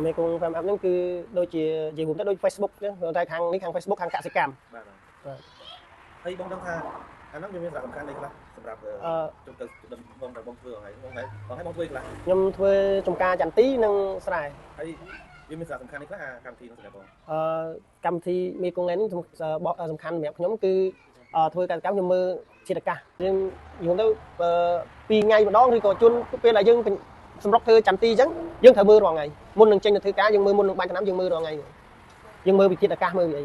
មេគង្គ Farm App ហ្នឹងគឺដូចជានិយាយរួមទៅដូច Facebook ចឹងតែខាងនេះខាង Facebook ខាងកសិកម្មបាទហើយបងដឹងថាអាហ្នឹងវាមានសារៈសំខាន់អីខ្លះសម្រាប់ជុំទៅបងធ្វើហ្នឹងហើយបងធ្វើខ្លះខ្ញុំធ្វើចំការចន្ទីនិងស្រែហើយវាមានសារៈសំខាន់អីខ្លះកម្មវិធីហ្នឹងសម្រាប់បងកម្មវិធីមេគង្គនេះសំខាន់សម្រាប់ខ្ញុំគឺធ្វើកសិកម្មខ្ញុំមើលធាតុអាកាសយើងយល់ទៅ2ថ្ងៃម្ដងឬក៏ជួនពេលដែលយើងសម្រុកធ្វើចន្ទីអញ្ចឹងយើងត្រូវមើលរាល់ថ្ងៃមុននឹងចេញទៅធ្វើការយើងមើលមុននឹងបាញ់ថ្នាំយើងមើលរាល់ថ្ងៃយើងមើលវិធាតុអាកាសមើលអី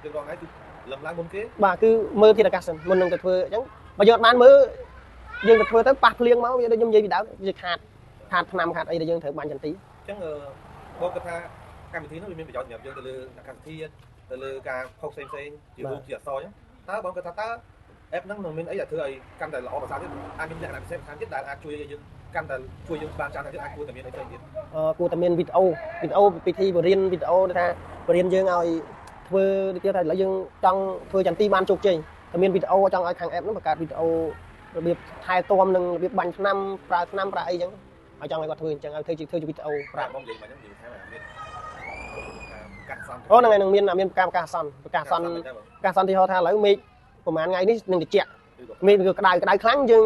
ចឹងរាល់ថ្ងៃគឺលំឡើងមុនគេបាទគឺមើលធាតុអាកាសសិនមុននឹងទៅធ្វើអញ្ចឹងបើយើងអត់បានមើលយើងទៅធ្វើទៅប៉ះភ្លៀងមកវាដូចខ្ញុំនិយាយពីដើមវាខាតថ្នាំខាតអីដែលយើងត្រូវបាញ់ចន្ទីអញ្ចឹងបងគាត់ថាកម្មវិធីនោះវាមានប្រយោជន៍សម្រាប់យើងទៅលើអាកាសធាតុទៅលើការខុសផ្សេងជារូបជាអក្សរអញ្ចឹងតើបងគាត់ថាតើ app ហ្នឹងមានអីដែលធ្វើឲ្យកាន់តែល្អប្រសើរទៀតអាចមានលក្ខណៈពិសេសទៀតដែលអាចជួយយើងកាន់តែជួយយើងបានច្រើនទៀតអាចគួរតែមានអីផ្សេងទៀតគួរតែមានវីដេអូពិធីបរៀនវីដេអូថាបរៀនយើងឲ្យធ្វើដូចថាឥឡូវយើងចង់ធ្វើចន្ទីបានជោគជ័យតែមានវីដេអូចង់ឲ្យខាង app ហ្នឹងបង្កើតវីដេអូរបៀបថែទាំនិងរបៀបបាញ់ថ្នាំប្រើថ្នាំប្រើអីចឹងឲ្យចង់ឲ្យគាត់ធ្វើអញ្ចឹងឲ្យធ្វើជាវីដេអូប្រើបងនិយាយមកហ្នឹងនិយាយថាមានកាសសន្នអូហ្នឹងហើយនឹងមានប្រកាសសន្នទីហោថាឥឡូវមេឃប្រហែលថ្ងៃនេះនឹងត្រជាក់មេឃគឺក្តៅខ្លាំងយើង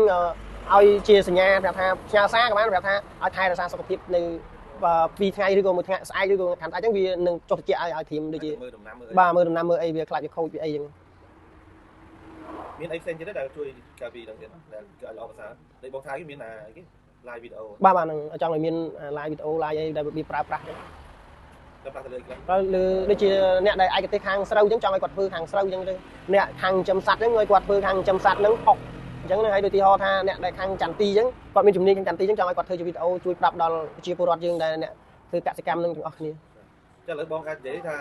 ឲ្យជាសញ្ញាប្រាប់ថាផ្ញើសារក៏បានប្រាប់ថាឲ្យថែរក្សាសុខភាពនៅ2ថ្ងៃឬក៏1ថ្ងៃស្អែកឬក៏ខាងអញ្ចឹងវានឹងចុះត្រជាក់ឲ្យធៀមដូចជាមើលដំណាំមើលអីវាខ្លាចវាខូចវាអីចឹងមានអីផ្សេងទៀតដែលជួយកាពីហ្នឹងទៀតដែលគឺឲ្យល្អប្រសើរដូចបងថាគេមានគេ live វីដេអូបាទហ្នឹងចង់ឲ្យមាន live វីដេអូ live អីដែលវាប្រើប្រាស់ចឹងប្រើប្រាស់ទៅលើខ្លះលើដូចជាអ្នកដែលឯកទេសខាងស្រូវចឹងចង់ឲ្យគាត់ធ្វើខាងស្រូវចឹងទៅអ្នកខាងចិញ្ចឹមសត្វចឹងឲ្យគាត់ធ្វើខាងចិញ្ចឹមសត្វហ្នឹងអុកអញ្ចឹងហើយដូចទីហោថាអ្នកដែលខាងចន្ទីចឹងគាត់មានជំនាញខាងចន្ទីចឹងចង់ឲ្យគាត់ធ្វើជាវីដេអូជួយប្រាប់ដល់ប្រជាពលរដ្ឋយើងដែលអ្នកធ្វើកសិកម្មនឹងទាំងអស់គ្នាចឹងឥឡូវបងអាចនិយាយថា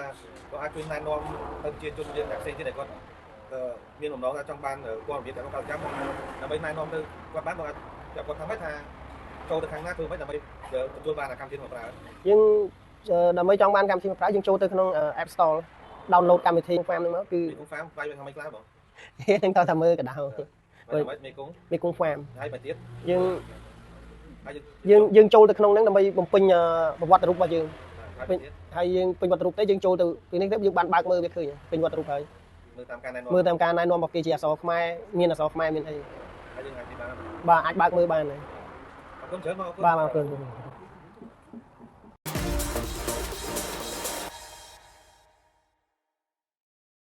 គាត់អាចជួយណែនាំទៅជាជនជាតិផ្សេងទៀតដែលគាត់មានបំណងថាចង់បានព័ត៌មានដល់កសិកម្មដើម្បីណែនាំទៅគាត់បានបងអាចប្រាប់គាត់ថាម៉េចថាចូលទៅខាងណាធ្វើម៉េចដើម្បីទទួលបានកម្មវិធីមកប្រើយើងដើម្បីចង់បានកម្មវិធីមកប្រើយើងចូលទៅក្នុង App Store download កម្មវិធី Farm ហ្នឹងមកគឺ Farm វាយវាថាម៉េចខ្លះបងហ្នឹងតើថាមើលកដៅមេគង្គ Farm ហើយបើទៀតយើងចូលទៅក្នុងហ្នឹងដើម្បីបំពេញប្រវត្តិរូបរបស់យើងហើយយើងពេញវត្តរូបទៅយើងចូលទៅពីនេះទៅយើងបានបើកមើលវាឃើញពេញវត្តរូបហើយមើលតាមការណែនាំរបស់គេជាអក្សរខ្មែរមានអក្សរខ្មែរមានអីហើយយើងអាចបានបាទអាចបើកមើលបានហើយអរគុណច្រើនបងបាទអរគុណ